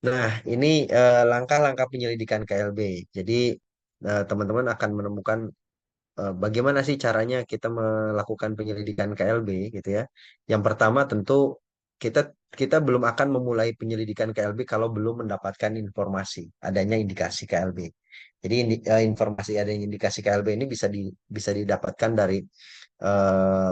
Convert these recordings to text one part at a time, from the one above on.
Nah, ini langkah-langkah penyelidikan KLB. Jadi teman-teman akan menemukan bagaimana sih caranya kita melakukan penyelidikan KLB gitu ya. Yang pertama tentu kita kita belum akan memulai penyelidikan KLB kalau belum mendapatkan informasi adanya indikasi KLB. Jadi informasi adanya indikasi KLB ini bisa didapatkan dari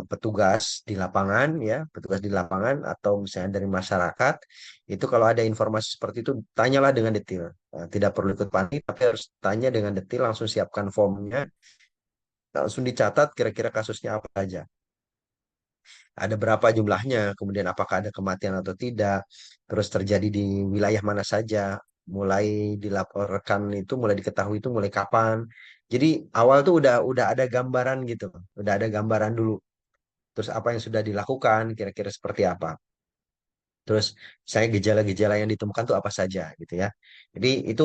petugas di lapangan ya, petugas di lapangan atau misalnya dari masyarakat. Itu kalau ada informasi seperti itu tanyalah dengan detail. Tidak perlu ikut panik tapi harus tanya dengan detail, langsung siapkan formnya, langsung dicatat kira-kira kasusnya apa saja. Ada berapa jumlahnya, kemudian apakah ada kematian atau tidak, terus terjadi di wilayah mana saja, mulai dilaporkan itu, mulai diketahui itu mulai kapan. Jadi awal tuh udah ada gambaran gitu, udah ada gambaran dulu. Terus apa yang sudah dilakukan, kira-kira seperti apa. Terus saya gejala-gejala yang ditemukan tuh apa saja gitu ya. Jadi itu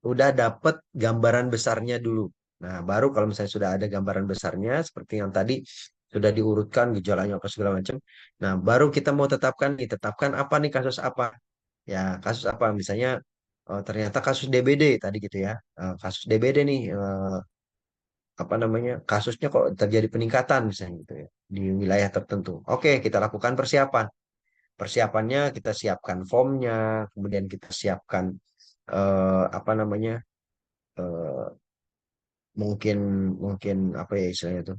udah dapet gambaran besarnya dulu. Nah, baru kalau misalnya sudah ada gambaran besarnya seperti yang tadi sudah diurutkan gejalanya apa segala macam. Nah, baru kita mau tetapkan apa nih kasus apa. Ya, kasus apa misalnya ternyata kasus DBD tadi gitu ya. Kasus DBD nih apa namanya? Kasusnya kok terjadi peningkatan misalnya gitu ya di wilayah tertentu. Oke, kita lakukan persiapan. Persiapannya kita siapkan formnya, kemudian kita siapkan apa namanya eh, mungkin mungkin apa ya istilahnya itu,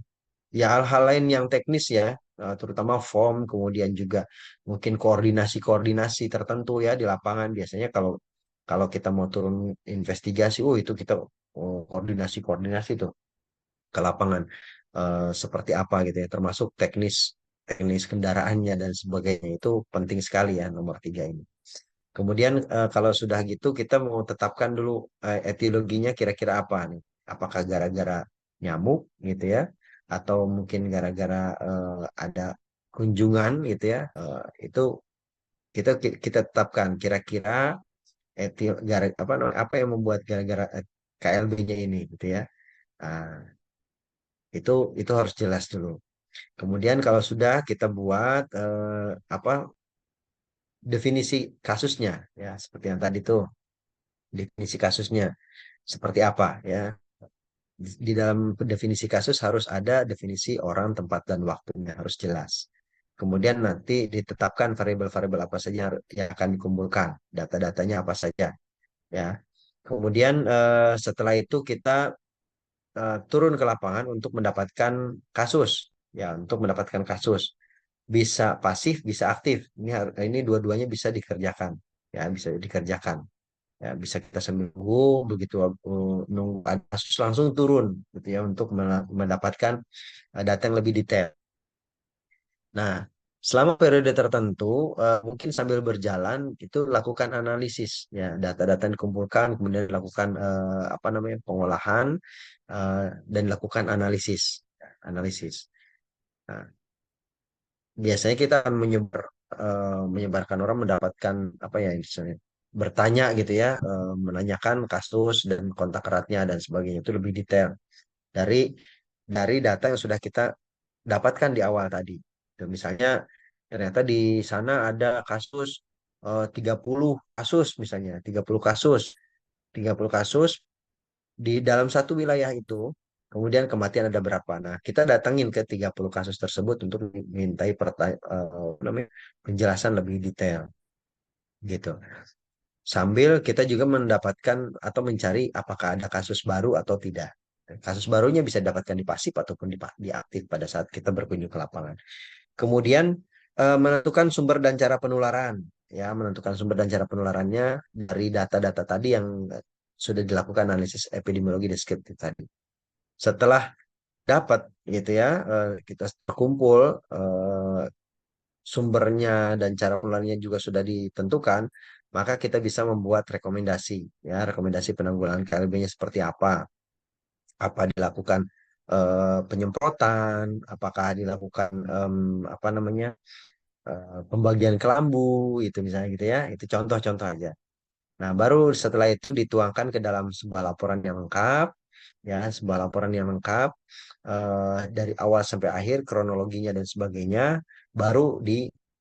ya hal-hal lain yang teknis ya, terutama form, kemudian juga mungkin koordinasi-koordinasi tertentu ya di lapangan. Biasanya kalau kalau kita mau turun investigasi, oh itu kita koordinasi-koordinasi tuh ke lapangan. Seperti apa gitu ya, termasuk teknis teknis kendaraannya dan sebagainya itu penting sekali ya nomor tiga ini. Kemudian kalau sudah gitu kita mau tetapkan dulu etiologinya kira-kira apa nih? Apakah gara-gara nyamuk gitu ya? Atau mungkin gara-gara ada kunjungan gitu ya? Itu kita tetapkan kira-kira apa yang membuat gara-gara KLB-nya ini gitu ya? Nah, itu itu harus jelas dulu. Kemudian kalau sudah kita buat apa definisi kasusnya ya seperti yang tadi tuh, definisi kasusnya seperti apa ya. Di dalam definisi kasus harus ada definisi orang, tempat, dan waktunya harus jelas. Kemudian nanti ditetapkan variabel-variabel apa saja yang akan dikumpulkan, data-datanya apa saja ya. Kemudian setelah itu kita turun ke lapangan untuk mendapatkan kasus ya, untuk mendapatkan kasus. Bisa pasif, bisa aktif. Ini dua-duanya bisa dikerjakan ya, bisa dikerjakan. Ya, bisa kita seminggu begitu nunggu ada kasus langsung turun gitu ya untuk mendapatkan data yang lebih detail. Nah, selama periode tertentu mungkin sambil berjalan itu lakukan analisis ya, data-data yang dikumpulkan kemudian dilakukan apa namanya pengolahan eh, dan lakukan analisis. Ya, analisis. Nah, biasanya kita akan menyebarkan orang mendapatkan apa ya misalnya bertanya gitu ya, menanyakan kasus dan kontak eratnya dan sebagainya itu lebih detail dari data yang sudah kita dapatkan di awal tadi. Dan misalnya ternyata di sana ada kasus 30 kasus misalnya, 30 kasus di dalam satu wilayah itu, kemudian kematian ada berapa. Nah, kita datangin ke 30 kasus tersebut untuk mintai apa namanya, penjelasan lebih detail gitu. Sambil kita juga mendapatkan atau mencari apakah ada kasus baru atau tidak. Kasus barunya bisa didapatkan di pasif ataupun di aktif pada saat kita berkunjung ke lapangan. Kemudian menentukan sumber dan cara penularan, ya menentukan sumber dan cara penularannya dari data-data tadi yang sudah dilakukan analisis epidemiologi deskriptif tadi. Setelah dapat gitu ya, kita terkumpul sumbernya dan cara penularannya juga sudah ditentukan, maka kita bisa membuat rekomendasi, ya rekomendasi penanggulangan KLB-nya seperti apa. Apa dilakukan penyemprotan, apakah dilakukan apa namanya pembagian kelambu itu misalnya gitu ya, itu contoh-contoh aja. Nah, baru setelah itu dituangkan ke dalam sebuah laporan yang lengkap, ya, sebuah laporan yang lengkap dari awal sampai akhir, kronologinya dan sebagainya, baru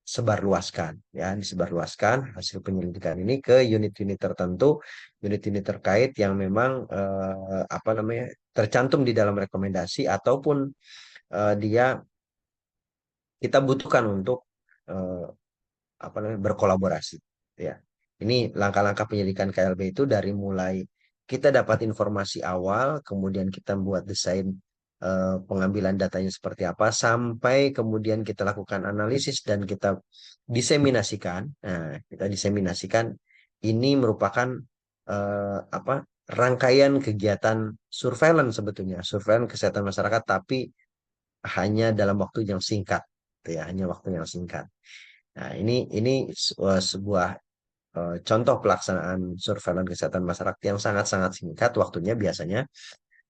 disebarluaskan ya, disebarluaskan hasil penyelidikan ini ke unit-unit tertentu, unit-unit terkait yang memang apa namanya tercantum di dalam rekomendasi ataupun dia kita butuhkan untuk eh, apa namanya berkolaborasi ya. Ini langkah-langkah penyelidikan KLB itu dari mulai kita dapat informasi awal, kemudian kita buat desain pengambilan datanya seperti apa, sampai kemudian kita lakukan analisis dan kita diseminasikan. Nah, kita diseminasikan ini merupakan apa rangkaian kegiatan surveillance sebetulnya, surveillance kesehatan masyarakat, tapi hanya dalam waktu yang singkat, gitu ya, hanya waktu yang singkat. Nah, ini sebuah contoh pelaksanaan surveillance kesehatan masyarakat yang sangat-sangat singkat waktunya biasanya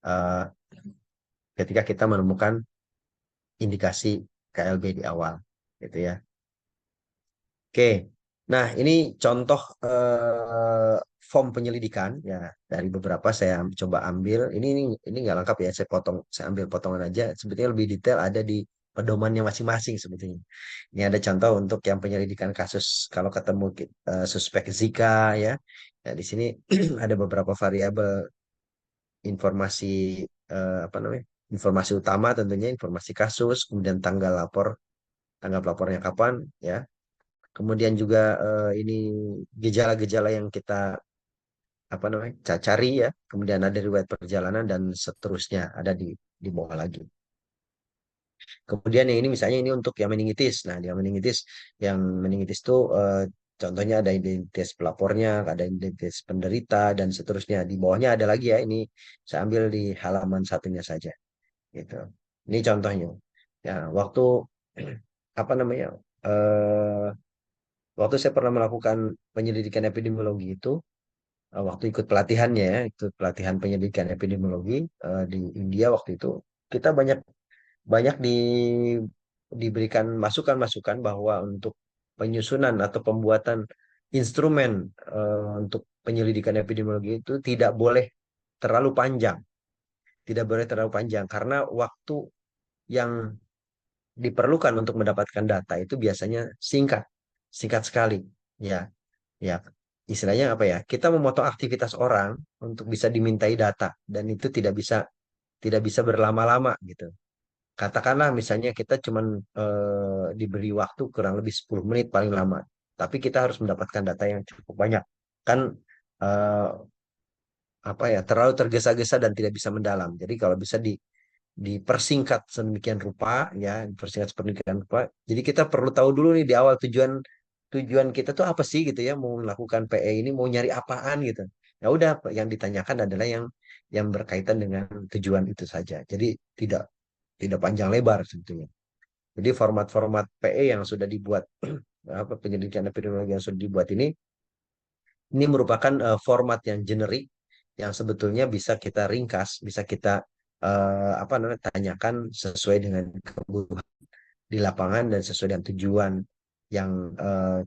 eh, ketika kita menemukan indikasi KLB di awal, gitu ya. Oke, nah ini contoh form penyelidikan ya dari beberapa saya coba ambil. Ini nggak lengkap ya, saya potong, saya ambil potongan aja. Sebetulnya lebih detail ada di pedomannya masing-masing sebetulnya. Ini ada contoh untuk yang penyelidikan kasus kalau ketemu suspek Zika ya. Nah, di sini ada beberapa variabel informasi apa namanya? Informasi utama tentunya informasi kasus, kemudian tanggal lapornya kapan ya. Kemudian juga ini gejala-gejala yang kita apa namanya cari ya. Kemudian ada riwayat perjalanan dan seterusnya ada di bawah lagi. Kemudian yang ini misalnya ini untuk yang meningitis. Nah, dia meningitis yang meningitis itu contohnya ada identitas pelapornya, ada identitas penderita dan seterusnya. Di bawahnya ada lagi ya. Ini saya ambil di halaman satunya saja gitu. Ini contohnya. Ya, waktu apa namanya? eh waktu saya pernah melakukan penyelidikan epidemiologi itu, waktu ikut pelatihannya ya, ikut pelatihan penyelidikan epidemiologi di India waktu itu, kita banyak banyak diberikan masukan-masukan bahwa untuk penyusunan atau pembuatan instrumen untuk penyelidikan epidemiologi itu tidak boleh terlalu panjang, tidak boleh terlalu panjang karena waktu yang diperlukan untuk mendapatkan data itu biasanya singkat, singkat sekali. Ya, ya, istilahnya apa ya? Kita memotong aktivitas orang untuk bisa dimintai data dan itu tidak bisa berlama-lama gitu. Katakanlah misalnya kita cuman diberi waktu kurang lebih 10 menit paling lama, tapi kita harus mendapatkan data yang cukup banyak. Kan eh, apa ya? Terlalu tergesa-gesa dan tidak bisa mendalam. Jadi kalau bisa dipersingkat sedemikian rupa ya, dipersingkat sedemikian rupa. Jadi kita perlu tahu dulu nih di awal tujuan tujuan kita tuh apa sih gitu ya, mau melakukan PE ini mau nyari apaan gitu. Ya udah, yang ditanyakan adalah yang berkaitan dengan tujuan itu saja. Jadi tidak tidak panjang lebar sebetulnya. Jadi format-format PE yang sudah dibuat apa penyelidikan epidemiologi yang sudah dibuat ini merupakan format yang generik yang sebetulnya bisa kita ringkas, bisa kita apa namanya tanyakan sesuai dengan kebutuhan di lapangan dan sesuai dengan tujuan yang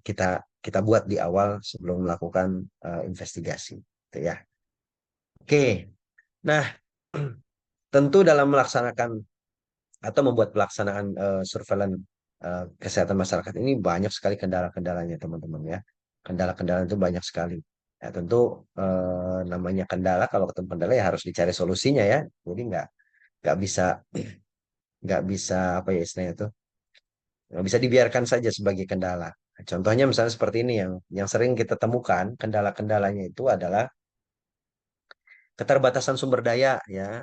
kita kita buat di awal sebelum melakukan investigasi, gitu ya. Oke, nah tentu dalam melaksanakan atau membuat pelaksanaan surveillance kesehatan masyarakat ini banyak sekali kendala-kendalanya teman-teman ya. Kendala-kendala itu banyak sekali. Ya tentu namanya kendala kalau ketemu kendala ya harus dicari solusinya ya. Jadi nggak bisa nggak bisa apa ya istilahnya itu nggak bisa dibiarkan saja sebagai kendala. Contohnya misalnya seperti ini yang sering kita temukan kendala-kendalanya itu adalah keterbatasan sumber daya ya,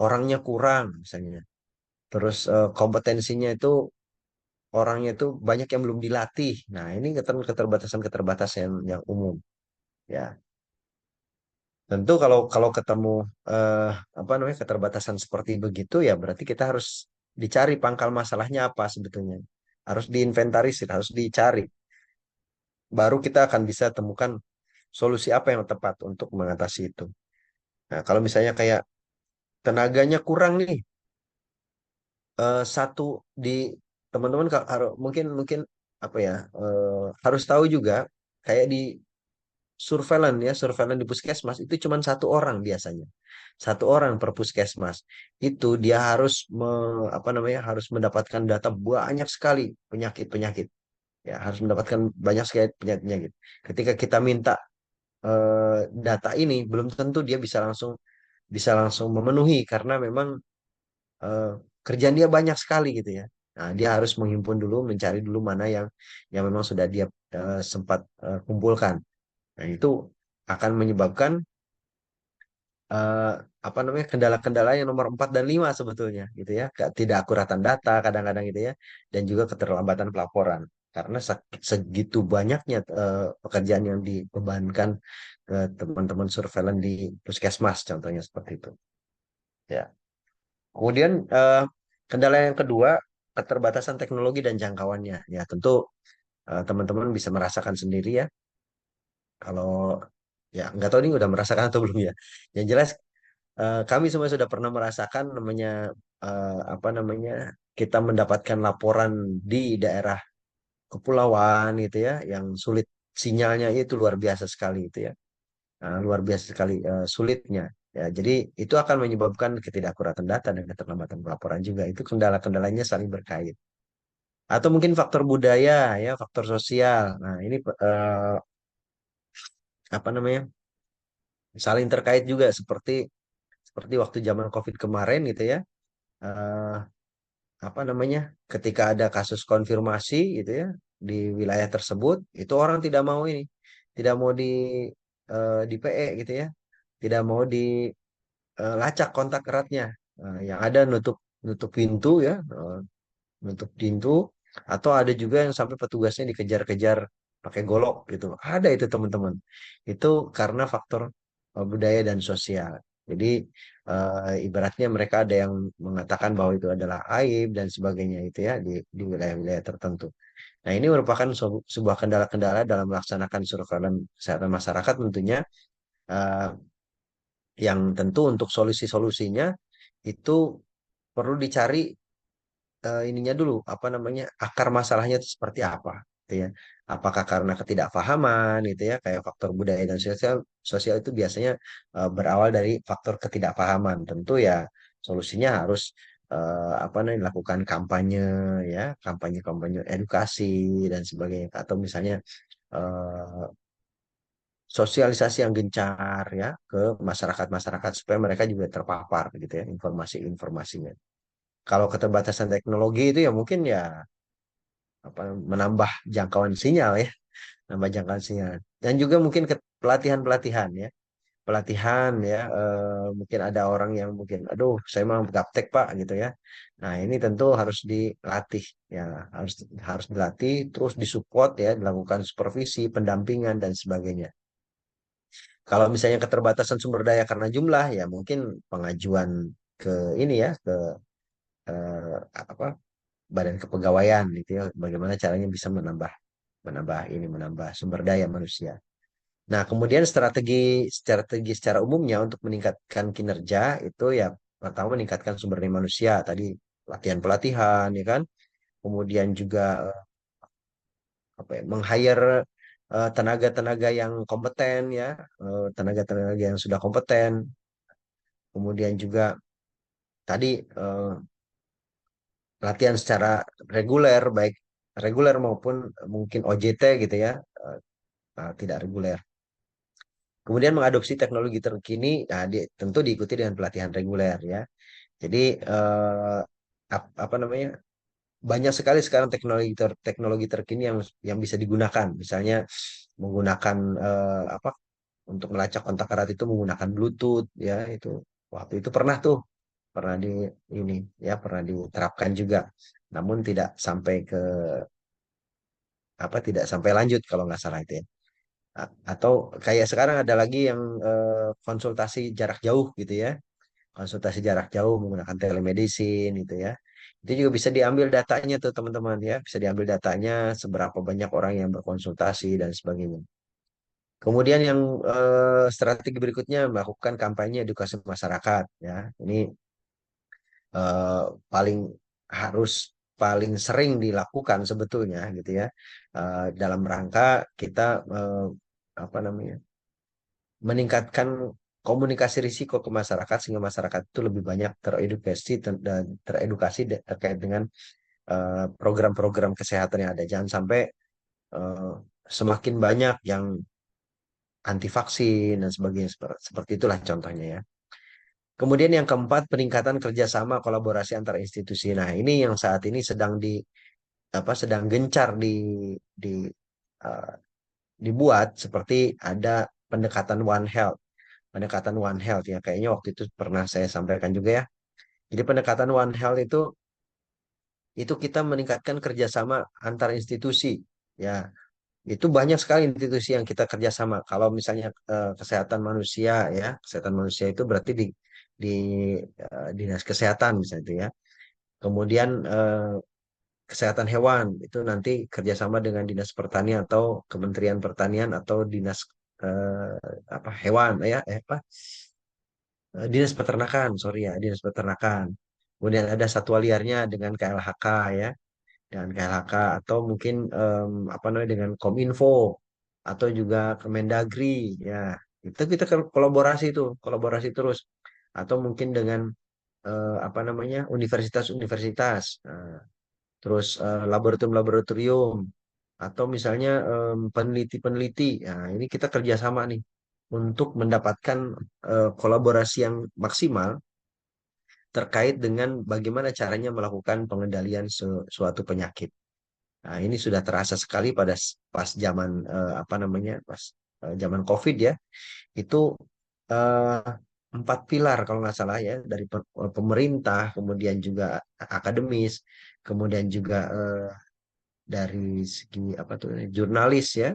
orangnya kurang misalnya. Terus kompetensinya itu orangnya itu banyak yang belum dilatih. Nah, ini keterbatasan-keterbatasan yang umum. Ya, tentu kalau kalau ketemu eh, apa namanya keterbatasan seperti begitu ya berarti kita harus dicari pangkal masalahnya apa sebetulnya. Harus diinventarisir, harus dicari. Baru kita akan bisa temukan solusi apa yang tepat untuk mengatasi itu. Nah, kalau misalnya kayak tenaganya kurang nih, satu di teman-teman mungkin mungkin apa ya harus tahu juga kayak di surveillance di puskesmas itu cuma satu orang biasanya, satu orang per puskesmas. Itu dia harus apa namanya, harus mendapatkan data banyak sekali penyakit-penyakit, ya harus mendapatkan banyak sekali penyakit-penyakit. Ketika kita minta data ini, belum tentu dia bisa langsung memenuhi karena memang eh, kerjaan dia banyak sekali gitu ya. Nah, dia harus menghimpun dulu, mencari dulu mana yang memang sudah dia sempat kumpulkan. Nah, itu akan menyebabkan eh, apa namanya, kendala-kendala yang nomor 4 dan 5 sebetulnya gitu ya. Ketidakakuratan data kadang-kadang gitu ya, dan juga keterlambatan pelaporan. Karena segitu banyaknya pekerjaan yang dibebankan ke teman-teman surveillance di puskesmas contohnya seperti itu. Ya. Kemudian kendala yang kedua, keterbatasan teknologi dan jangkauannya. Ya, tentu teman-teman bisa merasakan sendiri ya. Kalau ya nggak tahu ini udah merasakan atau belum ya. Yang jelas kami semua sudah pernah merasakan namanya apa namanya, kita mendapatkan laporan di daerah kepulauan gitu ya, yang sulit sinyalnya itu luar biasa sekali itu ya. Luar biasa sekali sulitnya. Ya, jadi itu akan menyebabkan ketidakakuratan data dan keterlambatan pelaporan juga. Itu kendala-kendalanya saling berkait. Atau mungkin faktor budaya ya, faktor sosial. Nah, ini apa namanya? Saling terkait juga seperti seperti waktu zaman COVID kemarin gitu ya. Eh, apa namanya? Ketika ada kasus konfirmasi gitu ya di wilayah tersebut, itu orang tidak mau ini, tidak mau di PE gitu ya. Tidak mau lacak kontak eratnya. Yang ada nutup nutup pintu ya, nutup pintu, atau ada juga yang sampai petugasnya dikejar-kejar pakai golok gitu. Ada itu teman-teman. Itu karena faktor budaya dan sosial. Jadi ibaratnya mereka ada yang mengatakan bahwa itu adalah aib dan sebagainya itu ya di wilayah-wilayah tertentu. Nah, ini merupakan sebuah kendala-kendala dalam melaksanakan surveillance kesehatan masyarakat tentunya, eh, yang tentu untuk solusi-solusinya itu perlu dicari ininya dulu, apa namanya, akar masalahnya itu seperti apa gitu ya. Apakah karena ketidakpahaman gitu ya, kayak faktor budaya dan sosial. Sosial itu biasanya berawal dari faktor ketidakpahaman. Tentu ya solusinya harus apa namanya, lakukan kampanye ya, kampanye-kampanye edukasi dan sebagainya, atau misalnya eh, sosialisasi yang gencar ya ke masyarakat-masyarakat supaya mereka juga terpapar gitu ya informasi-informasinya. Kalau keterbatasan teknologi itu ya mungkin ya apa, menambah jangkauan sinyal ya, menambah jangkauan sinyal. Dan juga mungkin ke pelatihan-pelatihan ya. Pelatihan ya, mungkin ada orang yang mungkin aduh saya mau gaptek Pak gitu ya. Nah, ini tentu harus dilatih ya, harus harus dilatih terus disupport ya, dilakukan supervisi, pendampingan dan sebagainya. Kalau misalnya keterbatasan sumber daya karena jumlah ya mungkin pengajuan ke ini ya, ke apa, badan kepegawaian gitu ya, bagaimana caranya bisa menambah menambah ini menambah sumber daya manusia. Nah, kemudian strategi secara umumnya untuk meningkatkan kinerja itu ya pertama meningkatkan sumber daya manusia tadi, pelatihan-pelatihan ya kan. Kemudian juga apa ya, meng-hire tenaga-tenaga yang kompeten ya, tenaga-tenaga yang sudah kompeten. Kemudian juga tadi latihan secara reguler, baik reguler maupun mungkin OJT gitu ya, eh, tidak reguler. Kemudian mengadopsi teknologi terkini, nah, tentu diikuti dengan pelatihan reguler ya. Jadi apa namanya, banyak sekali sekarang teknologi terkini yang bisa digunakan. Misalnya menggunakan apa, untuk melacak kontak erat itu menggunakan Bluetooth ya, itu waktu itu pernah ini pernah diterapkan juga. Namun tidak sampai lanjut kalau nggak salah itu ya. Atau kayak sekarang ada lagi yang konsultasi jarak jauh gitu ya, konsultasi jarak jauh menggunakan telemedicine gitu ya. Itu juga bisa diambil datanya tuh teman-teman ya, bisa diambil datanya seberapa banyak orang yang berkonsultasi dan sebagainya. Kemudian yang strategi berikutnya melakukan kampanye edukasi masyarakat ya. Ini eh, paling harus paling sering dilakukan sebetulnya gitu ya, dalam rangka kita apa namanya, meningkatkan komunikasi risiko ke masyarakat sehingga masyarakat itu lebih banyak teredukasi dan teredukasi terkait dengan program-program kesehatan yang ada. Jangan sampai eh, semakin banyak yang anti vaksin dan sebagainya seperti itulah contohnya ya. Kemudian yang keempat, peningkatan kerjasama kolaborasi antar institusi. Nah, ini yang saat ini sedang gencar di eh, dibuat, seperti ada pendekatan One Health. Pendekatan One Health ya, kayaknya waktu itu pernah saya sampaikan juga ya. Jadi pendekatan One Health itu kita meningkatkan kerjasama antar institusi. Ya, itu banyak sekali institusi yang kita kerjasama. Kalau misalnya kesehatan manusia ya, kesehatan manusia itu berarti di dinas kesehatan misalnya itu ya. Kemudian kesehatan hewan itu nanti kerjasama dengan dinas pertanian atau Kementerian Pertanian atau dinas apa hewan ya apa dinas peternakan, sorry ya, dinas peternakan. Kemudian ada satwa liarnya dengan KLHK ya, dan KLHK atau mungkin apa namanya dengan Kominfo atau juga Kemendagri ya. Itu kita kolaborasi terus atau mungkin dengan apa namanya universitas-universitas. Nah, terus laboratorium-laboratorium atau misalnya peneliti-peneliti. Nah, ini kita kerjasama nih untuk mendapatkan kolaborasi yang maksimal terkait dengan bagaimana caranya melakukan pengendalian suatu penyakit. Nah, ini sudah terasa sekali pas zaman apa namanya, pas zaman COVID ya. Itu eh, empat pilar kalau nggak salah ya dari pemerintah, kemudian juga akademis, kemudian juga dari segi apa tuh jurnalis ya,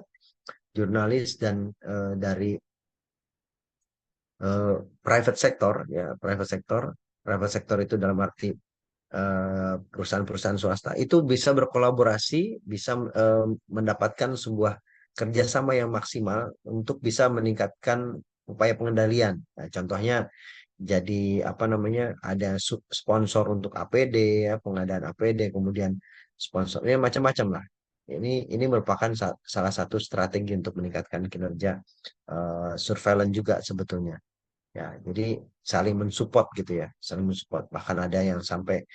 jurnalis dan dari eh, private sector ya, private sector itu dalam arti perusahaan-perusahaan swasta itu bisa berkolaborasi, bisa mendapatkan sebuah kerjasama yang maksimal untuk bisa meningkatkan upaya pengendalian. Nah, contohnya jadi apa namanya ada sponsor untuk APD ya, pengadaan APD, kemudian sponsornya macam-macam lah. Ini merupakan salah satu strategi untuk meningkatkan kinerja surveillance juga sebetulnya. Ya, jadi saling mensupport gitu ya, saling mensupport. Bahkan ada yang sampai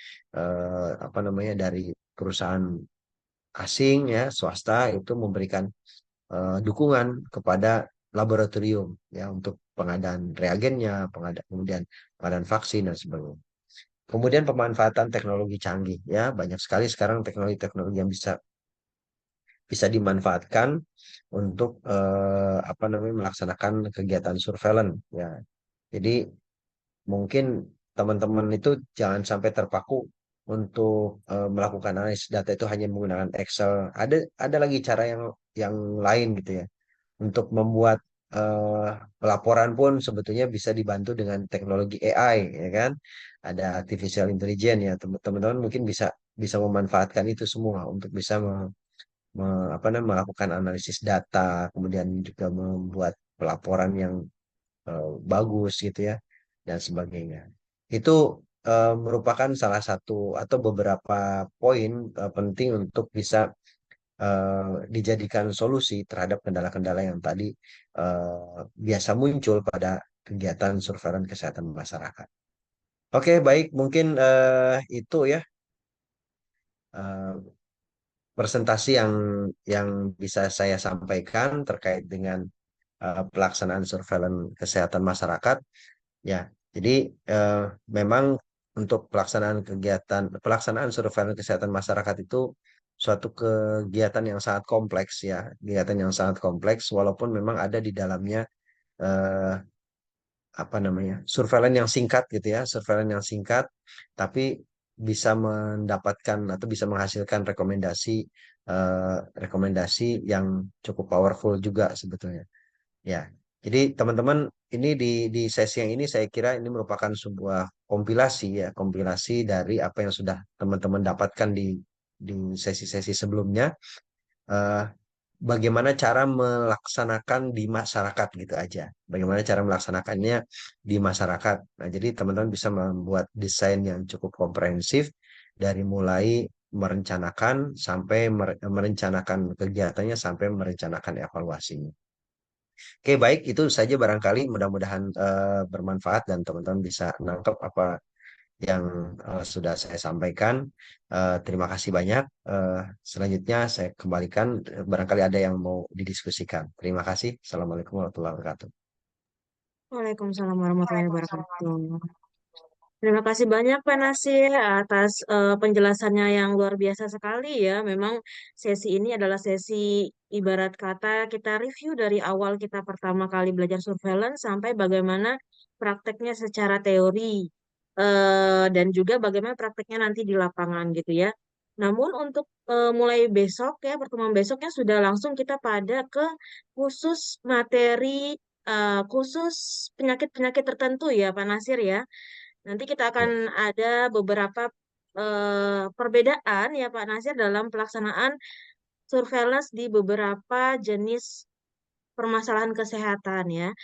apa namanya dari perusahaan asing ya, swasta itu memberikan dukungan kepada laboratorium ya untuk pengadaan reagennya, kemudian pengadaan vaksin dan sebagainya. Kemudian pemanfaatan teknologi canggih ya, banyak sekali sekarang teknologi-teknologi yang bisa bisa dimanfaatkan untuk apa namanya melaksanakan kegiatan surveillance ya. Jadi mungkin teman-teman itu jangan sampai terpaku untuk melakukan analisis data itu hanya menggunakan Excel. Ada lagi cara yang lain gitu ya. Untuk membuat eh, pelaporan pun sebetulnya bisa dibantu dengan teknologi AI ya kan. Ada artificial intelligence ya. Teman-teman mungkin bisa bisa memanfaatkan itu semua untuk bisa apa namanya melakukan analisis data, kemudian juga membuat pelaporan yang bagus gitu ya dan sebagainya. Itu merupakan salah satu atau beberapa poin penting untuk bisa dijadikan solusi terhadap kendala-kendala yang tadi biasa muncul pada kegiatan surveillance kesehatan masyarakat. Oke, baik, mungkin itu ya eh, presentasi yang bisa saya sampaikan terkait dengan pelaksanaan surveillance kesehatan masyarakat. Ya, jadi eh, memang untuk pelaksanaan surveillance kesehatan masyarakat itu suatu kegiatan yang sangat kompleks ya, kegiatan yang sangat kompleks walaupun memang ada di dalamnya eh, apa namanya surveillance yang singkat gitu ya, surveillance yang singkat, tapi bisa mendapatkan atau bisa menghasilkan rekomendasi yang cukup powerful juga sebetulnya. Ya, jadi teman-teman ini di sesi yang ini saya kira ini merupakan sebuah kompilasi ya, kompilasi dari apa yang sudah teman-teman dapatkan di sesi-sesi sebelumnya. Eh, Bagaimana cara melaksanakan di masyarakat gitu aja. Bagaimana cara melaksanakannya di masyarakat. Nah, jadi teman-teman bisa membuat desain yang cukup komprehensif dari mulai merencanakan sampai merencanakan kegiatannya sampai merencanakan evaluasinya. Oke, baik itu saja barangkali mudah-mudahan bermanfaat dan teman-teman bisa nangkep apa yang sudah saya sampaikan. Terima kasih banyak. Selanjutnya saya kembalikan barangkali ada yang mau didiskusikan. Terima kasih. Assalamualaikum warahmatullahi wabarakatuh. Waalaikumsalam warahmatullahi wabarakatuh. Terima kasih banyak Pak Nasir atas penjelasannya yang luar biasa sekali ya. Memang sesi ini adalah sesi ibarat kata kita review dari awal kita pertama kali belajar surveillance sampai bagaimana prakteknya secara teori dan juga bagaimana prakteknya nanti di lapangan gitu ya. Namun untuk mulai besok ya pertemuan besoknya sudah langsung kita pada ke khusus materi khusus penyakit-penyakit tertentu ya Pak Nasir ya. Nanti kita akan Ya, ada beberapa perbedaan ya Pak Nasir dalam pelaksanaan surveillance di beberapa jenis permasalahan kesehatan ya.